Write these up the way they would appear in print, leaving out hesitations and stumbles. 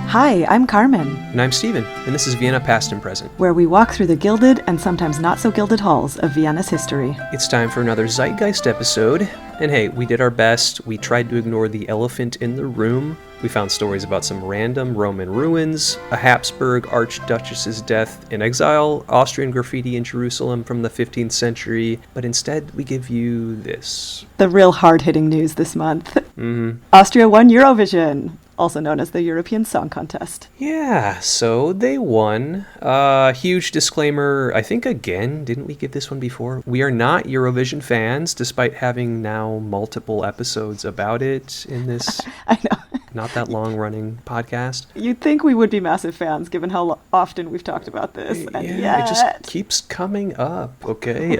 Hi, I'm Carmen, And I'm Steven, and this is Vienna Past and Present. where we walk through the gilded and sometimes not so gilded halls of Vienna's history. It's time for another Zeitgeist episode. And hey, we did our best. We tried to ignore the elephant in the room. We found stories about some random Roman ruins, a Habsburg archduchess's death in exile, Austrian graffiti in Jerusalem from the 15th century, but instead we give you this. The real hard-hitting news this month. Austria won Eurovision, also known as the European Song Contest. Yeah, so they won. Huge disclaimer, I think again, didn't we give this one before? We are not Eurovision fans, despite having now multiple episodes about it in this I know. not that long-running podcast. You'd think we would be massive fans, given how often we've talked about this, and Yeah, yet... it just keeps coming up, okay?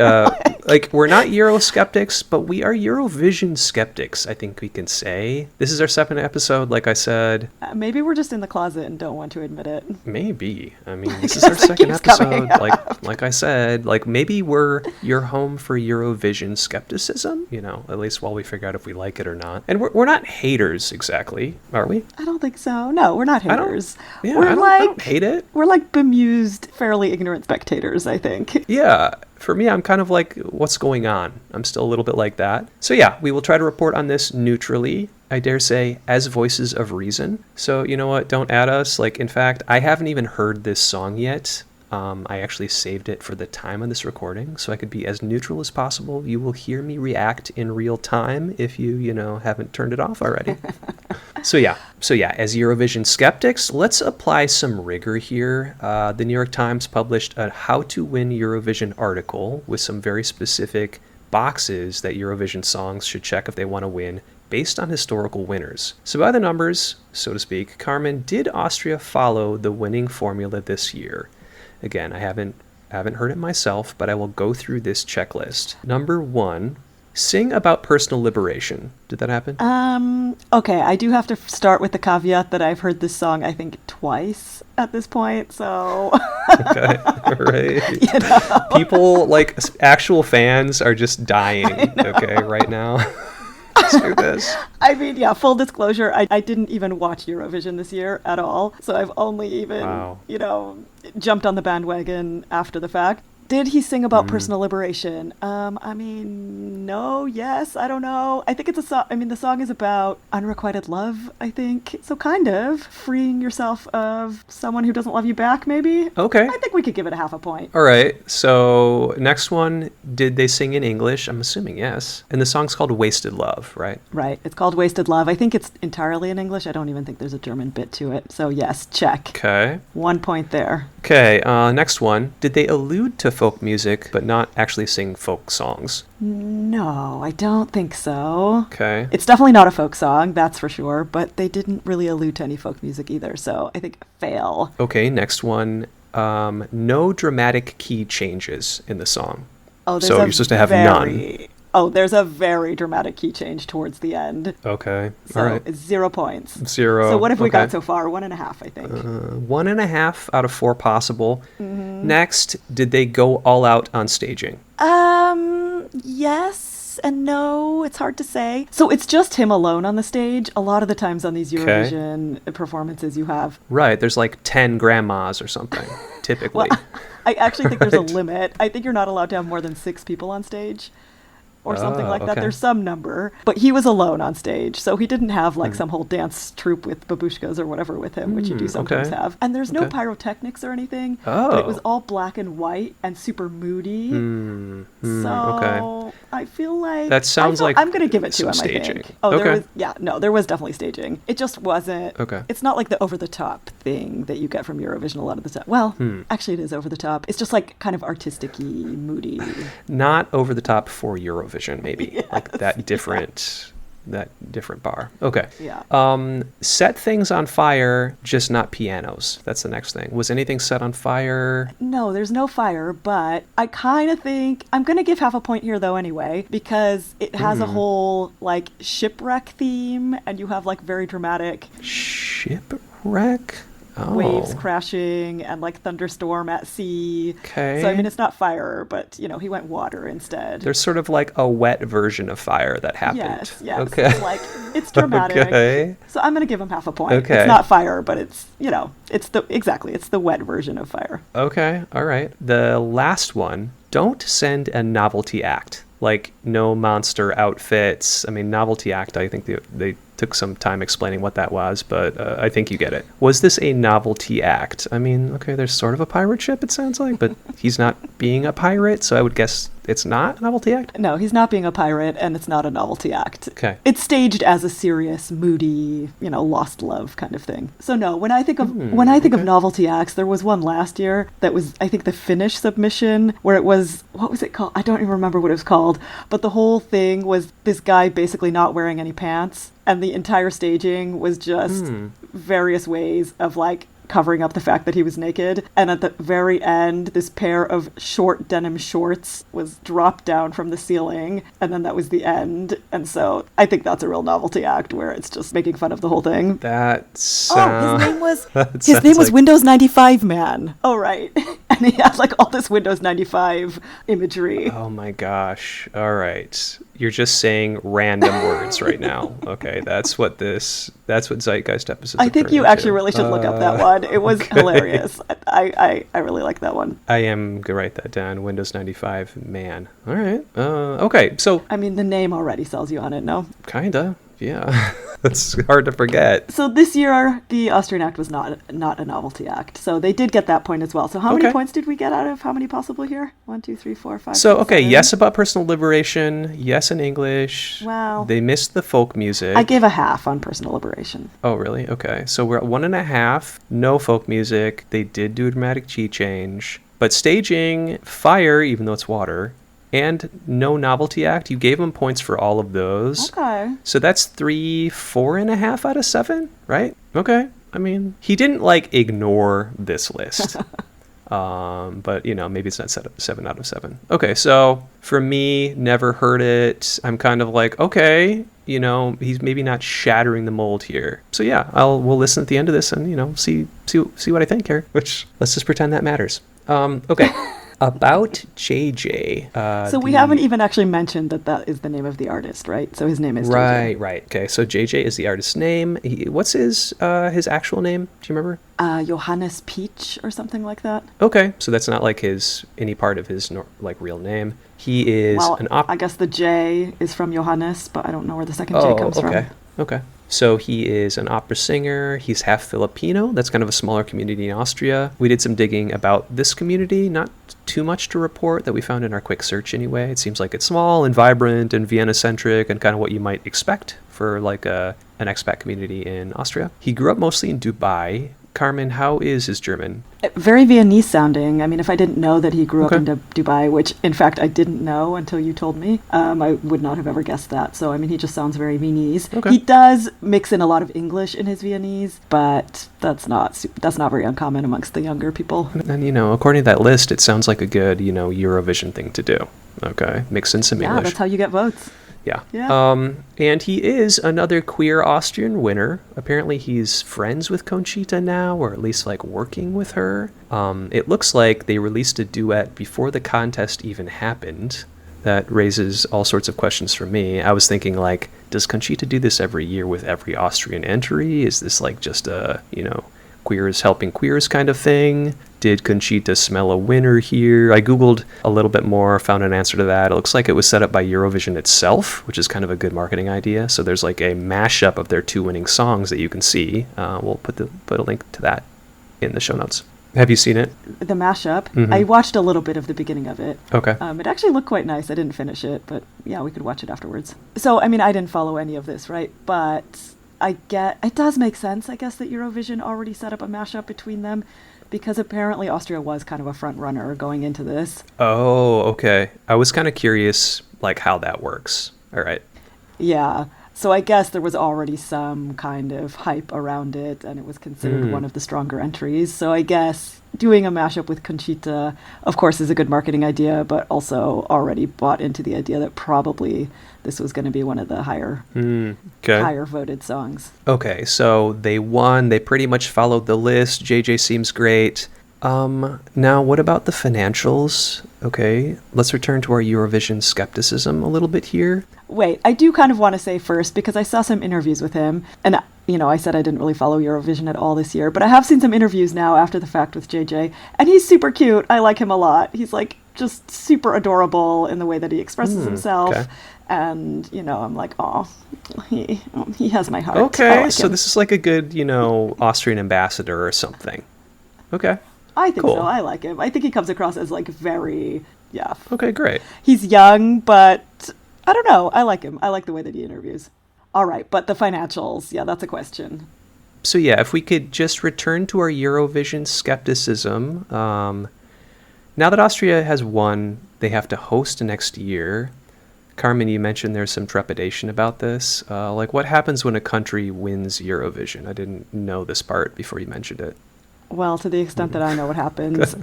We're not Eurosceptics, but we are Eurovision skeptics, I think we can say. This is our second episode, like I said. Maybe we're just in the closet and don't want to admit it. Maybe. I mean, this is our second keeps coming episode, like I said. Like, maybe we're your home for Eurovision skepticism, at least while we figure out if we like it or not. And we're not haters, exactly, are we? I don't think so. No, we're not haters. I don't hate it. We're like bemused, fairly ignorant spectators, I think. Yeah, for me, I'm kind of like, what's going on? I'm still a little bit like that. So yeah, we will try to report on this neutrally, I dare say, as voices of reason. So you know what? Don't add us. In fact, I haven't even heard this song yet. I actually saved it for the time of this recording, so I could be as neutral as possible. You will hear me react in real time if you, haven't turned it off already. So yeah, as Eurovision skeptics, let's apply some rigor here. The New York Times published a How to Win Eurovision article with some very specific boxes that Eurovision songs should check if they want to win, based on historical winners. So by the numbers, so to speak, Carmen, did Austria follow the winning formula this year? Again, I haven't heard it myself, but I will go through this checklist. Number 1, sing about personal liberation. Did that happen? Okay, I do have to start with the caveat that I've heard this song, I think, twice at this point, so... Okay, all right. People, actual fans are just dying, okay, right now. Let's do this. I mean, yeah, full disclosure, I didn't even watch Eurovision this year at all, so I've only even, jumped on the bandwagon after the fact. Did he sing about personal liberation? I mean, no, yes, I don't know. I think it's a song, the song is about unrequited love, I think. So kind of freeing yourself of someone who doesn't love you back, maybe. Okay. I think we could give it a half a point. All right, so next one, did they sing in English? I'm assuming yes. And the song's called Wasted Love, right? Right, it's called Wasted Love. I think it's entirely in English. I don't even think there's a German bit to it. So yes, check. Okay. 1 point there. Okay, next one. Did they allude to folk music, but not actually sing folk songs? No, I don't think so. Okay. It's definitely not a folk song, that's for sure, but they didn't really allude to any folk music either, so I think fail. Okay, next one. No dramatic key changes in the song. Oh, so you're supposed to have none. Oh, there's a very dramatic key change towards the end. Okay. So all right. It's 0 points. 0. So what have we okay. got so far? 1.5, I think. 1.5 out of 4 possible. Next, did they go all out on staging? Yes and no. It's hard to say. So it's just him alone on the stage. A lot of the times on these Eurovision performances you have. Right. There's 10 grandmas or something, typically. Well, I actually think there's a limit. I think you're not allowed to have more than 6 people on stage. Or something like that. Okay. There's some number. But he was alone on stage, so he didn't have some whole dance troupe with babushkas or whatever with him, which you do sometimes have. And there's no pyrotechnics or anything. Oh. But it was all black and white and super moody. So I feel like... That sounds like I'm going to give it to him, staging. I think. Oh, okay. There was definitely staging. It just wasn't... Okay. It's not like the over-the-top thing that you get from Eurovision a lot of the time. Well, actually it is over-the-top. It's just kind of artistic-y, moody. Not over-the-top for Eurovision, maybe. Yes, that different bar. Okay. Yeah. Set things on fire, just not pianos. That's the next thing. Was anything set on fire? No, there's no fire, but I kind of think I'm going to give half a point here though anyway, because it has a whole shipwreck theme and you have very dramatic Shipwreck? waves crashing and like thunderstorm at sea. Okay. So I mean, it's not fire, but he went water instead. There's sort of like a wet version of fire that happened. Yes. Okay. So, like, it's dramatic. Okay. So I'm gonna give him half a point. Okay. It's not fire, but it's it's the wet version of fire. Okay. All right. The last one. Don't send a novelty act. Like, no monster outfits. I mean, novelty act, I think they took some time explaining what that was, but I think you get it. Was this a novelty act? I mean, okay, there's sort of a pirate ship, it sounds like, but he's not being a pirate, so I would guess it's not a novelty act? No, he's not being a pirate, and it's not a novelty act. Okay. It's staged as a serious, moody, lost love kind of thing. So no, when I think of novelty acts, there was one last year that was, I think, the Finnish submission, where it was, what was it called? I don't even remember what it was called, but the whole thing was this guy basically not wearing any pants, and the entire staging was just various ways of like covering up the fact that he was naked. And at the very end, this pair of short denim shorts was dropped down from the ceiling, and then that was the end. And so I think that's a real novelty act where it's just making fun of the whole thing. That sounds... his name was Windows 95 Man. Oh, right. And he had like all this Windows 95 imagery. Oh my gosh. All right. You're just saying random words right now. Okay, that's what Zeitgeist episodes. I think you actually really should look up that one. It was hilarious. I really like that one. I am gonna write that down. Windows 95 Man. All right. Okay. So I mean, the name already sells you on it, no? Kinda. Yeah. That's hard to forget. So this year, the Austrian act was not a novelty act. So they did get that point as well. So how many points did we get out of how many possible here? 1, 2, 3, 4, 5. So, 6, okay, 7. yes about personal liberation, yes in English. Wow. They missed the folk music. I gave a half on personal liberation. Oh, really? Okay. So we're at 1.5. No folk music. They did do a dramatic key change. But staging, fire, even though it's water, and no novelty act. You gave him points for all of those. Okay. So that's 4.5 out of 7, right? Okay. I mean, he didn't like ignore this list. But maybe it's not 7 out of 7. Okay. So for me, never heard it. I'm kind of like, okay, he's maybe not shattering the mold here. So yeah, we'll listen at the end of this and, see what I think here, which let's just pretend that matters. Okay. About JJ. So we haven't even actually mentioned that is the name of the artist, right? So his name is JJ. Right. Okay, so JJ is the artist's name. What's his actual name? Do you remember? Johannes Peach or something like that. Okay, so that's not like any part of his real name. He is I guess the J is from Johannes, but I don't know where the second J comes from. Okay. So he is an opera singer. He's half Filipino. That's kind of a smaller community in Austria. We did some digging about this community, not too much to report that we found in our quick search anyway. It seems like it's small and vibrant and Vienna-centric and kind of what you might expect for like an expat community in Austria. He grew up mostly in Dubai. Carmen, how is his German? Very Viennese sounding. I mean, if I didn't know that he grew up in Dubai, which in fact I didn't know until you told me, I would not have ever guessed that. So, I mean, he just sounds very Viennese. Okay. He does mix in a lot of English in his Viennese, but that's not very uncommon amongst the younger people. And, according to that list, it sounds like a good, Eurovision thing to do. Okay. Mix in some English. Yeah, that's how you get votes. Yeah. And he is another queer Austrian winner. Apparently he's friends with Conchita now, or at least like working with her. It looks like they released a duet before the contest even happened. That raises all sorts of questions for me. I was thinking like, does Conchita do this every year with every Austrian entry? Is this like just a, queers helping queers kind of thing? Did Conchita smell a winner here? I Googled a little bit more, found an answer to that. It looks like it was set up by Eurovision itself, which is kind of a good marketing idea. So there's like a mashup of their 2 winning songs that you can see. We'll put a link to that in the show notes. Have you seen it? The mashup? Mm-hmm. I watched a little bit of the beginning of it. Okay. It actually looked quite nice. I didn't finish it, but yeah, we could watch it afterwards. So, I mean, I didn't follow any of this, right? But it does make sense, I guess, that Eurovision already set up a mashup between them, because apparently Austria was kind of a front runner going into this. Oh, okay. I was kind of curious, like, how that works. All right. Yeah. So I guess there was already some kind of hype around it, and it was considered one of the stronger entries. So I guess doing a mashup with Conchita, of course, is a good marketing idea, but also already bought into the idea that probably this was going to be one of the higher voted songs. Okay, so they won. They pretty much followed the list. JJ seems great. Now, what about the financials? Okay, let's return to our Eurovision skepticism a little bit here. Wait, I do kind of want to say first, because I saw some interviews with him, and, I said I didn't really follow Eurovision at all this year, but I have seen some interviews now after the fact with JJ, and he's super cute. I like him a lot. He's, just super adorable in the way that he expresses himself. Okay. And, I'm like, oh, he has my heart. Okay, like so him. This is like a good, Austrian ambassador or something. Okay. I think so. I like him. I think he comes across as very, Okay, great. He's young, but I don't know. I like him. I like the way that he interviews. All right, but the financials, that's a question. So if we could just return to our Eurovision skepticism. Now that Austria has won, they have to host next year. Carmen, you mentioned there's some trepidation about this. What happens when a country wins Eurovision? I didn't know this part before you mentioned it. Well, to the extent that I know what happens,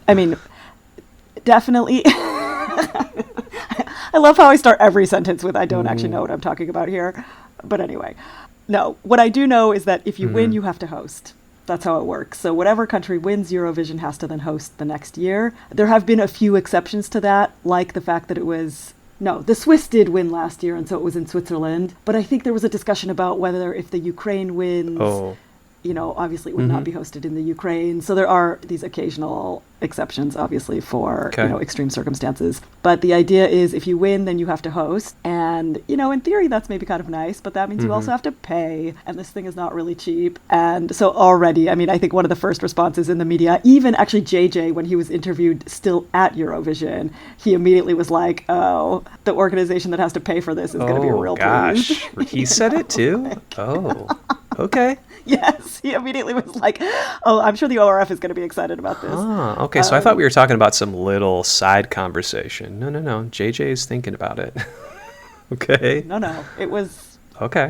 I mean, definitely. I love how I start every sentence with, I don't actually know what I'm talking about here. But anyway, no, what I do know is that if you win, you have to host. That's how it works. So whatever country wins Eurovision has to then host the next year. There have been a few exceptions to that, like the fact that the Swiss did win last year, and so it was in Switzerland. But I think there was a discussion about whether if the Ukraine wins, obviously it would not be hosted in the Ukraine. So there are these occasional exceptions, obviously, for, extreme circumstances. But the idea is if you win, then you have to host. And, in theory, that's maybe kind of nice, but that means you also have to pay. And this thing is not really cheap. And so already, I think one of the first responses in the media, even actually JJ, when he was interviewed still at Eurovision, he immediately was like, oh, the organization that has to pay for this is going to be a real gosh. He said it too? Oh, okay. Yes, he immediately was like, oh, I'm sure the ORF is going to be excited about this. Ah, okay, so I thought we were talking about some little side conversation. No, JJ is thinking about it. Okay. No, it was... Okay.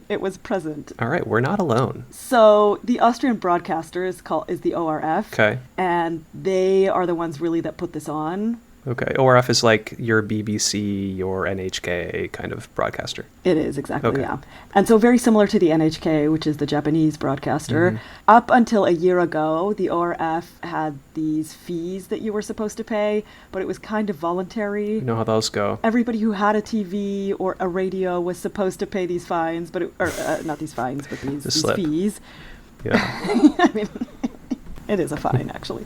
It was present. All right, we're not alone. So the Austrian broadcaster is the ORF. Okay. And they are the ones really that put this on. Okay. ORF is like your BBC, your NHK kind of broadcaster. It is, exactly, yeah. And so very similar to the NHK, which is the Japanese broadcaster. Up until a year ago, the ORF had these fees that you were supposed to pay, but it was kind of voluntary. You know how those go. Everybody who had a TV or a radio was supposed to pay these fines, not these fines, but these fees. Yeah. It is a fine, actually.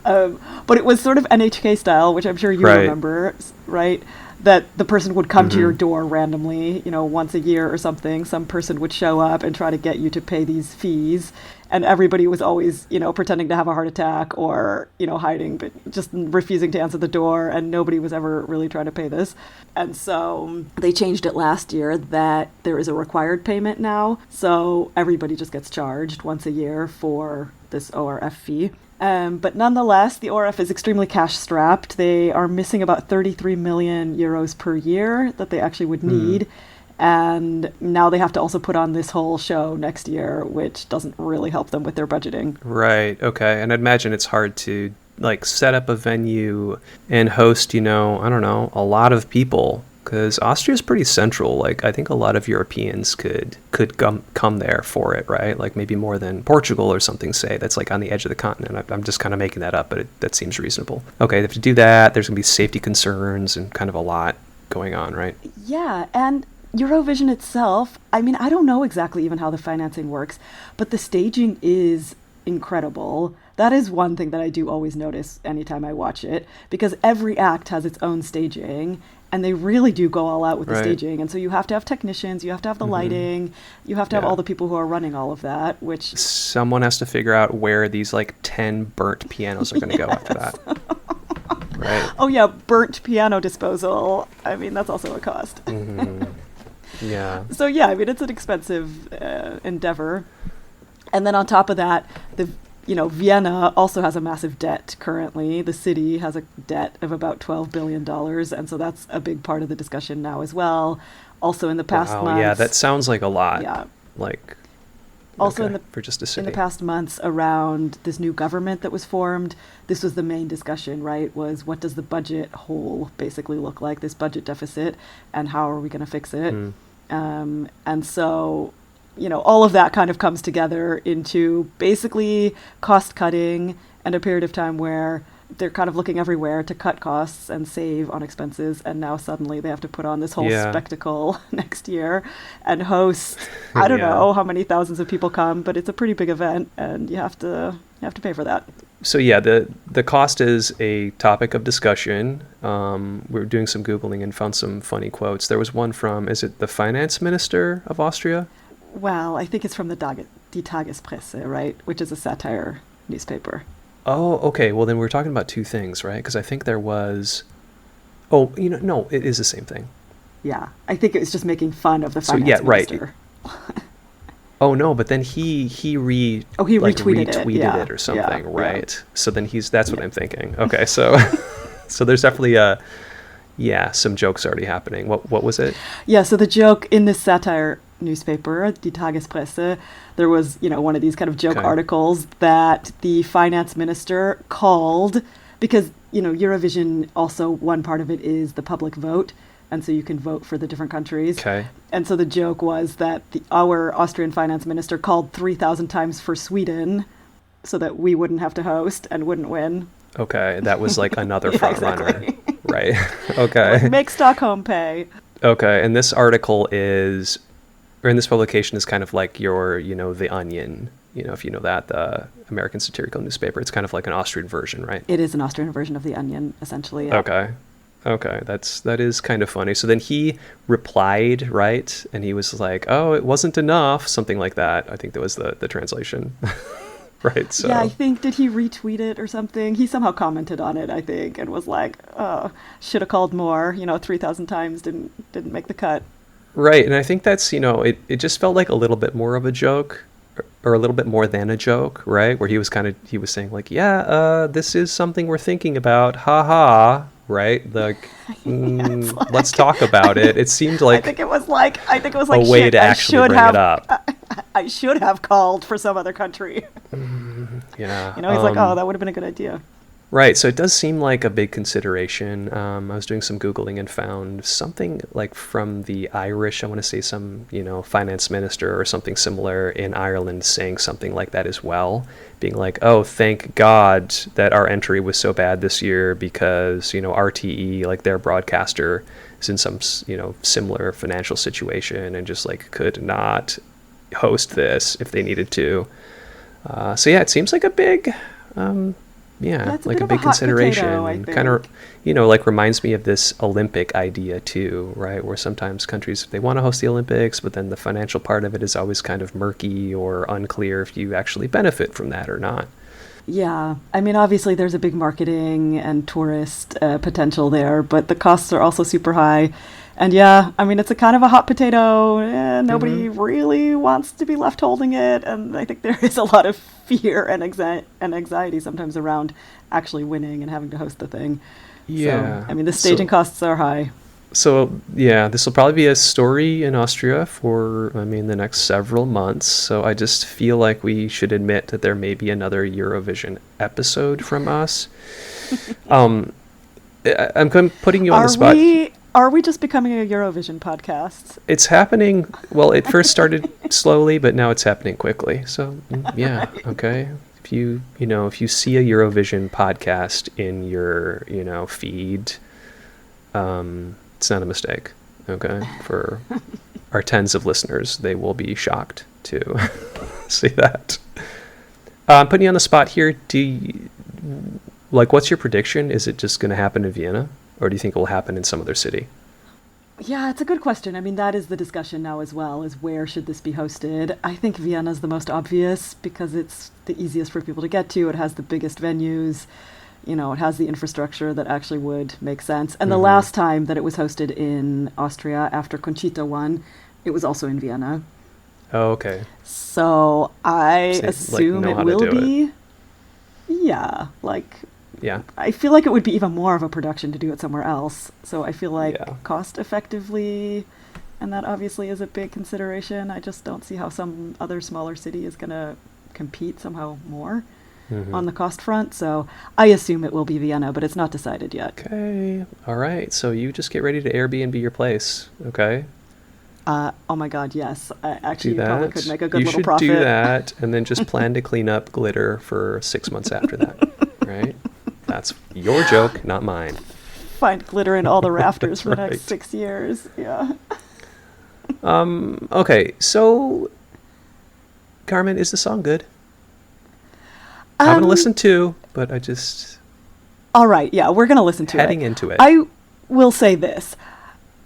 But it was sort of NHK style, which I'm sure you remember, right? That the person would come to your door randomly, once a year or something. Some person would show up and try to get you to pay these fees. And everybody was always, pretending to have a heart attack or, hiding, but just refusing to answer the door. And nobody was ever really trying to pay this. And so they changed it last year that there is a required payment now. So everybody just gets charged once a year for this ORF fee. But nonetheless, the ORF is extremely cash-strapped. They are missing about 33 million euros per year that they actually would need. And now they have to also put on this whole show next year, which doesn't really help them with their budgeting. Right, okay. And I'd imagine it's hard to, set up a venue and host, a lot of people. Because Austria is pretty central. I think a lot of Europeans could come there for it, right? Maybe more than Portugal or something, say, that's on the edge of the continent. I'm just kind of making that up, but that seems reasonable. Okay, they have to do that. There's going to be safety concerns and kind of a lot going on, right? Yeah, and Eurovision itself, I don't know exactly even how the financing works, but the staging is incredible. That is one thing that I do always notice anytime I watch it, because every act has its own staging. And they really do go all out with the staging. And so you have to have technicians, you have to have the lighting, you have to have all the people who are running all of that, which... Someone has to figure out where these 10 burnt pianos are going to go after that. Right. Oh yeah, burnt piano disposal. That's also a cost. Yeah. So yeah, it's an expensive endeavor. And then on top of that, Vienna also has a massive debt currently. The city has a debt of about $12 billion. And so that's a big part of the discussion now as well. Also in the past Wow, months. yeah, that sounds like a lot. Yeah. Like, Also okay, for just a city. in the past months around this new government that was formed, this was the main discussion, right? Was what does the budget hole basically look like, this budget deficit, and how are we going to fix it? And so, all of that kind of comes together into basically cost cutting and a period of time where they're kind of looking everywhere to cut costs and save on expenses, and now suddenly they have to put on this whole spectacle next year and host I don't know how many thousands of people come, but it's a pretty big event and you have to pay for that. So yeah, the cost is a topic of discussion. We were doing some Googling and found some funny quotes. There was one from, is it the finance minister of Austria? Well, I think it's from Die Tagespresse, right, which is a satire newspaper. Oh, okay. Well, then we're talking about two things, right? Because I think there was... Oh, no, it is the same thing. Yeah, I think it was just making fun of the finance minister. Oh, no, but then he retweeted it or something, right? Yeah. So then that's what I'm thinking. Okay, so so there's definitely some jokes already happening. What was it? Yeah, so the joke in this satire newspaper, Die Tagespresse, there was, one of these kind of joke articles that the finance minister called, because, Eurovision, also one part of it is the public vote, and so you can vote for the different countries. Okay. And so the joke was that our Austrian finance minister called 3,000 times for Sweden so that we wouldn't have to host and wouldn't win. Okay, that was like another front runner. Right. Okay. Like, make Stockholm pay. Okay, and this article is, or in this publication is kind of like your, The Onion, if you know that, the American satirical newspaper. It's kind of like an Austrian version, right? It is an Austrian version of The Onion, essentially. Yeah. Okay, that is kind of funny. So then he replied, right? And he was like, "Oh, it wasn't enough," something like that. I think that was the translation. Right. So yeah, I think, did he retweet it or something? He somehow commented on it, I think, and was like, should have called more, 3,000 times didn't make the cut. Right, and I think that's, it just felt like a little bit more of a joke, or a little bit more than a joke, right? Where he was saying like, this is something we're thinking about, haha, right? Like, let's talk about it. It seemed like I think it was like a way to actually bring it up. I should have called for some other country. Yeah. He's like, that would have been a good idea. Right, so it does seem like a big consideration. I was doing some Googling and found something like from the Irish, I want to say some, finance minister or something similar in Ireland saying something like that as well, being like, oh, thank God that our entry was so bad this year because, RTE, like their broadcaster, is in some, similar financial situation and just like could not host this if they needed to. So yeah, it seems like a big... like a big consideration. Kind of, like reminds me of this Olympic idea too, right? Where sometimes countries, they want to host the Olympics, but then the financial part of it is always kind of murky or unclear if you actually benefit from that or not. Yeah. I mean, obviously there's a big marketing and tourist potential there, but the costs are also super high. And it's a kind of a hot potato. Nobody really wants to be left holding it. And I think there is a lot of fear and anxiety sometimes around actually winning and having to host the thing. Yeah. So, the staging costs are high. So, this will probably be a story in Austria for, the next several months. So I just feel like we should admit that there may be another Eurovision episode from us. I'm putting you on the spot. Are we just becoming a Eurovision podcast? It's happening. Well, it first started slowly, but now it's happening quickly. So, okay. If you see a Eurovision podcast in your, feed, it's not a mistake. Okay, for our tens of listeners, they will be shocked to see that. I'm putting you on the spot here. What's your prediction? Is it just going to happen in Vienna? Or do you think it will happen in some other city? Yeah, it's a good question. That is the discussion now as well, is where should this be hosted? I think Vienna's the most obvious because it's the easiest for people to get to. It has the biggest venues. It has the infrastructure that actually would make sense. And the last time that it was hosted in Austria after Conchita won, it was also in Vienna. Oh, okay. So I assume it will be. Yeah, yeah. I feel like it would be even more of a production to do it somewhere else. So I feel like cost effectively and that obviously is a big consideration. I just don't see how some other smaller city is going to compete somehow more on the cost front. So I assume it will be Vienna, but it's not decided yet. Okay. All right. So you just get ready to Airbnb your place. Okay. Oh my God, yes. Actually, you probably could make a good you little should profit. do that, and then just plan to clean up glitter for 6 months after that. Right? That's your joke, not mine. Find glitter in all the rafters for the Right. next 6 years. Yeah. Okay. So, Carmen, is the song good? I'm going to listen too, but I just... All right, yeah, we're going to listen to heading it. into it. I will say this.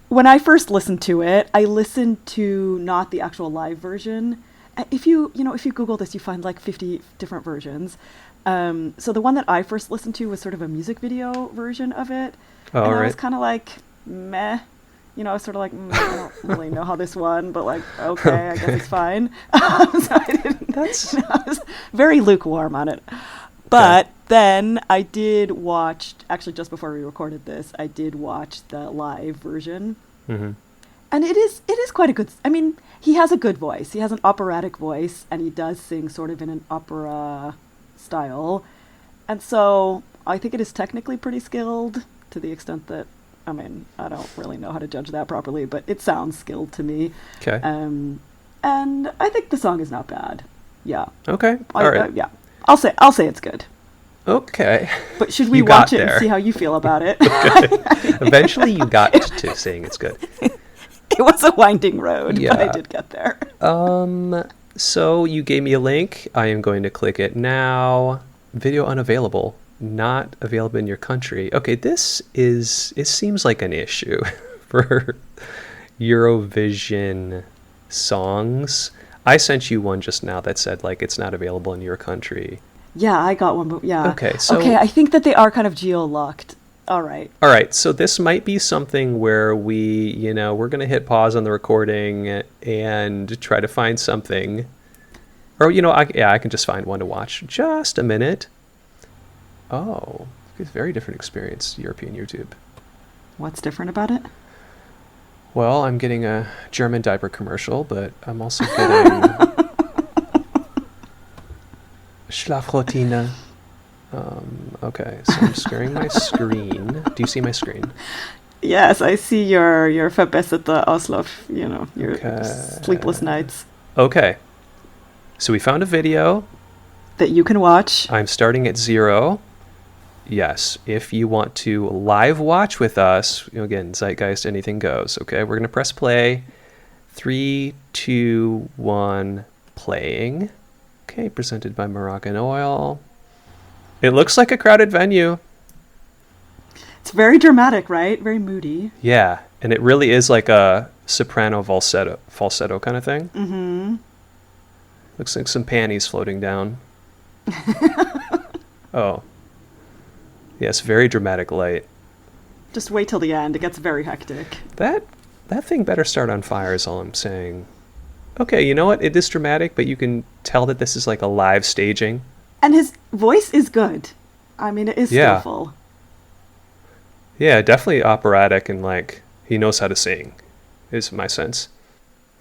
When I first listened to it, I listened to not the actual live version. If you Google this, you find like 50 different versions. So the one that I first listened to was sort of a music video version of it. Oh, and I right. was kind of like, meh. I was sort of like, I don't really know how this won, but like, okay, I guess it's fine. So I didn't, I was very lukewarm on it. But then I did watch, actually just before we recorded this, I did watch the live version. Mm-hmm. And it is quite a good, I mean, he has a good voice. He has an operatic voice, and he does sing sort of in an opera style. And so I think it is technically pretty skilled to the extent that, I mean, I don't really know how to judge that properly, but it sounds skilled to me. Okay. And I think the song is not bad. Yeah. Okay. All right. Yeah. I'll say it's good. Okay. But should we You watch got it there. and see how you feel about it? Okay. Eventually you got to saying it's good. It was a winding road, but Yeah. I did get there. So you gave me a link. I am going to click it now. Video unavailable. Not available in your country. Okay, it seems like an issue for Eurovision songs. I sent you one just now that said like it's not available in your country. Yeah, I got one, but yeah. Okay, so I think that they are kind of geo-locked. All right. All right, so this might be something where we're going to hit pause on the recording and try to find something. Or, I can just find one to watch. Just a minute. Oh, it's a very different experience, European YouTube. What's different about it? Well, I'm getting a German diaper commercial, but I'm also getting Schlafroutine. Okay, so I'm sharing my screen. Do you see my screen? Yes, I see your verbesserte Auslauf, your sleepless nights. Okay. So we found a video that you can watch. I'm starting at 0. Yes, if you want to live watch with us, again, Zeitgeist, anything goes. Okay, we're going to press play. 3, 2, 1, playing. Okay, presented by Moroccan Oil. It looks like a crowded venue. It's very dramatic, right? Very moody. Yeah, and it really is like a soprano falsetto kind of thing. Mm-hmm. Looks like some panties floating down. Oh. Yes, very dramatic light. Just wait till the end. It gets very hectic. That thing better start on fire is all I'm saying. Okay, you know what? It is dramatic, but you can tell that this is like a live staging. And his voice is good. I mean, it is skillful. Yeah, definitely operatic, and like he knows how to sing, is my sense.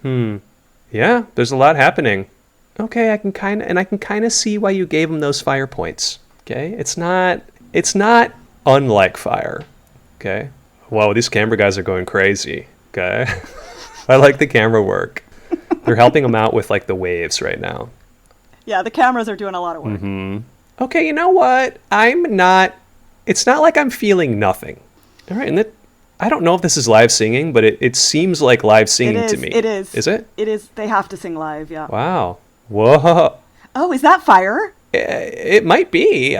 Yeah, there's a lot happening. Okay, I can kind of see why you gave him those fire points. Okay, it's not unlike fire. Okay, wow, these camera guys are going crazy. Okay, I like the camera work. They're helping him out with like the waves right now. Yeah, the cameras are doing a lot of work. Mm-hmm. Okay, you know what? It's not like I'm feeling nothing. All right, and I don't know if this is live singing, but it seems like live singing to me. It is. Is it? It is. They have to sing live, yeah. Wow. Whoa. Oh, is that fire? It might be.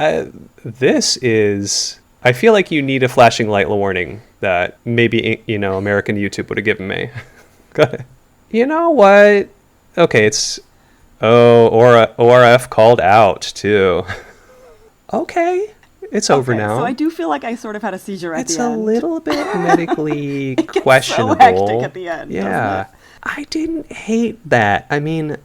This is... I feel like you need a flashing light warning that maybe, American YouTube would have given me. You know what? Okay, it's... Oh, ORF called out, too. Okay. It's over now. So I do feel like I sort of had a seizure at the end. It's a little bit medically it gets questionable. So hectic at the end. Yeah. I didn't hate that. I mean,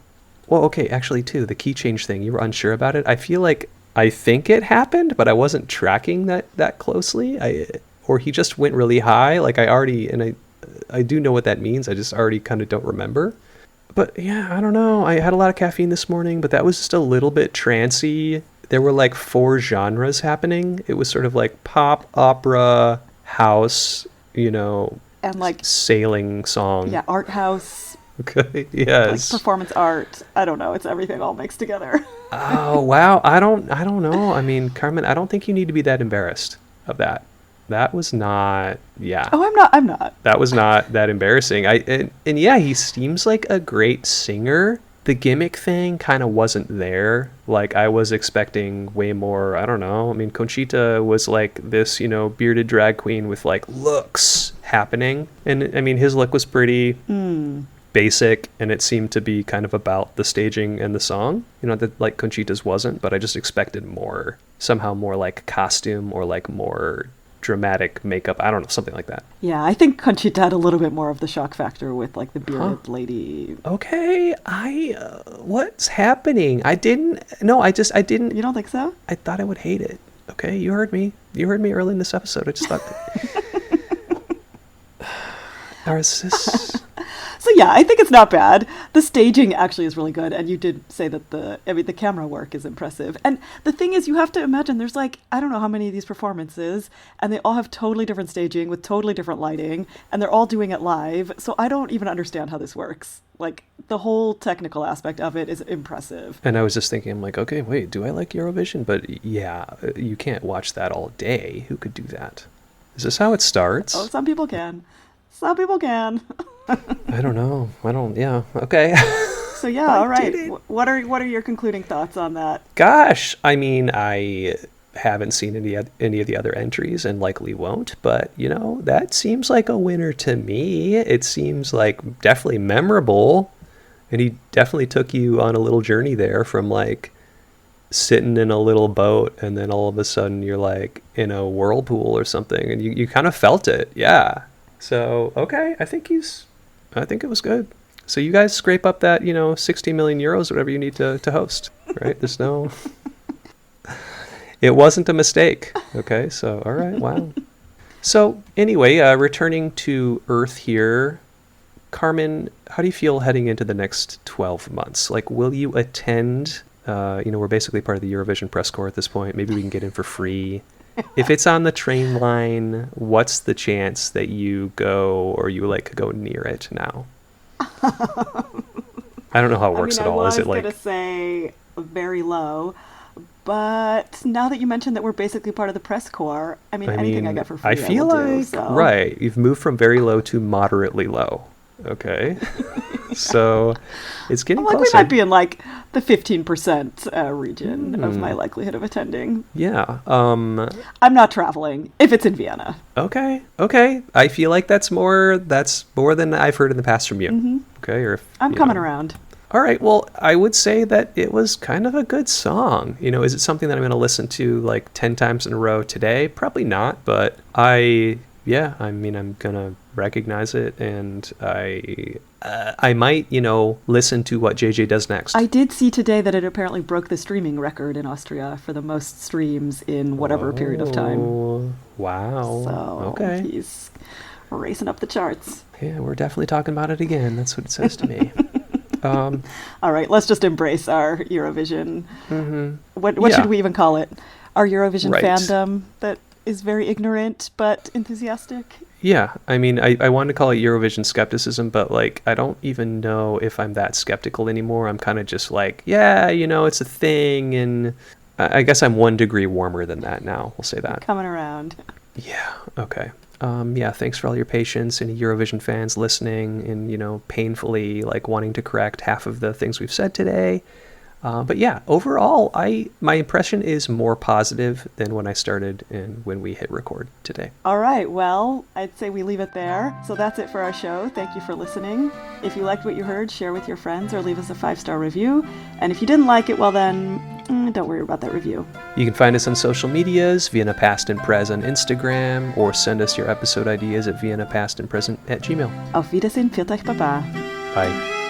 well, okay, actually, too, the key change thing, you were unsure about it. I feel like I think it happened, but I wasn't tracking that closely. Or he just went really high. Like I I do know what that means. I just already kind of don't remember. But yeah, I don't know. I had a lot of caffeine this morning, but that was just a little bit trancy. There were like 4 genres happening. It was sort of like pop, opera, house, and like sailing song. Yeah, art house. Okay, yes. Like performance art. I don't know. It's everything all mixed together. Oh, wow. I don't know. I mean, Carmen, I don't think you need to be that embarrassed of that. That was not, yeah. Oh, I'm not. That was not that embarrassing. And yeah, he seems like a great singer. The gimmick thing kind of wasn't there. Like, I was expecting way more, I don't know. I mean, Conchita was like this, bearded drag queen with like looks happening. And I mean, his look was pretty basic, and it seemed to be kind of about the staging and the song. That like Conchita's wasn't, but I just expected more, somehow more like costume or like more dramatic makeup. I don't know, something like that. Yeah, I think Conchita had a little bit more of the shock factor with like the bearded lady. Okay, what's happening? I didn't. You don't think so? I thought I would hate it. Okay, you heard me. You heard me early in this episode. I just thought or is this... So yeah, I think it's not bad. The staging actually is really good, and you did say that the camera work is impressive. And the thing is, you have to imagine there's like, I don't know how many of these performances, and they all have totally different staging with totally different lighting, and they're all doing it live. So I don't even understand how this works. Like, the whole technical aspect of it is impressive. And I was just thinking, I'm like, okay, wait, do I like Eurovision? But yeah, you can't watch that all day. Who could do that? Is this how it starts? Oh, some people can. Some people can. I don't know. Yeah. Okay. So yeah, all right. What are your concluding thoughts on that? Gosh, I mean, I haven't seen any of the other entries and likely won't, but that seems like a winner to me. It seems like definitely memorable, and he definitely took you on a little journey there from like sitting in a little boat, and then all of a sudden you're like in a whirlpool or something, and you kind of felt it. Yeah. So, okay, I think it was good. So you guys scrape up that, 60 million euros, whatever you need to host, right? There's no... It wasn't a mistake. Okay, so, all right, wow. So, anyway, returning to Earth here, Carmen, how do you feel heading into the next 12 months? Like, will you attend? We're basically part of the Eurovision press corps at this point. Maybe we can get in for free. If it's on the train line, what's the chance that you go or you like go near it now? I don't know how it works at all. Is it like... I was going to say very low, but now that you mentioned that we're basically part of the press corps, anything I get for free, I feel like, right, you've moved from very low to moderately low. Okay. So it's getting closer. We might be in like the 15% region of my likelihood of attending. Yeah. I'm not traveling if it's in Vienna. Okay. I feel like that's more than I've heard in the past from you. Mm-hmm. Okay. Or if, I'm coming around. All right. Well, I would say that it was kind of a good song. Is it something that I'm going to listen to like 10 times in a row today? Probably not, but I'm going to recognize it, and I might, listen to what JJ does next. I did see today that it apparently broke the streaming record in Austria for the most streams in whatever period of time. Wow. So okay. He's racing up the charts. Yeah, we're definitely talking about it again. That's what it says to me. All right, let's just embrace our Eurovision. Mm-hmm. What should we even call it? Our Eurovision right. fandom that is very ignorant but enthusiastic. Yeah, I wanted to call it Eurovision skepticism, but like I don't even know if I'm that skeptical anymore. I'm kind of just like, yeah, it's a thing, and I guess I'm 1 degree warmer than that now. We'll say that. Coming around. Yeah. Okay. Thanks for all your patience, any Eurovision fans listening and painfully like wanting to correct half of the things we've said today. But yeah, overall, my impression is more positive than when I started and when we hit record today. All right, well, I'd say we leave it there. So that's it for our show. Thank you for listening. If you liked what you heard, share with your friends or leave us a 5-star review. And if you didn't like it, well then, don't worry about that review. You can find us on social medias, Vienna Past and Pres on Instagram, or send us your episode ideas at viennapastandpresent@gmail.com. Auf Wiedersehen, Pfiat euch, Baba. Bye.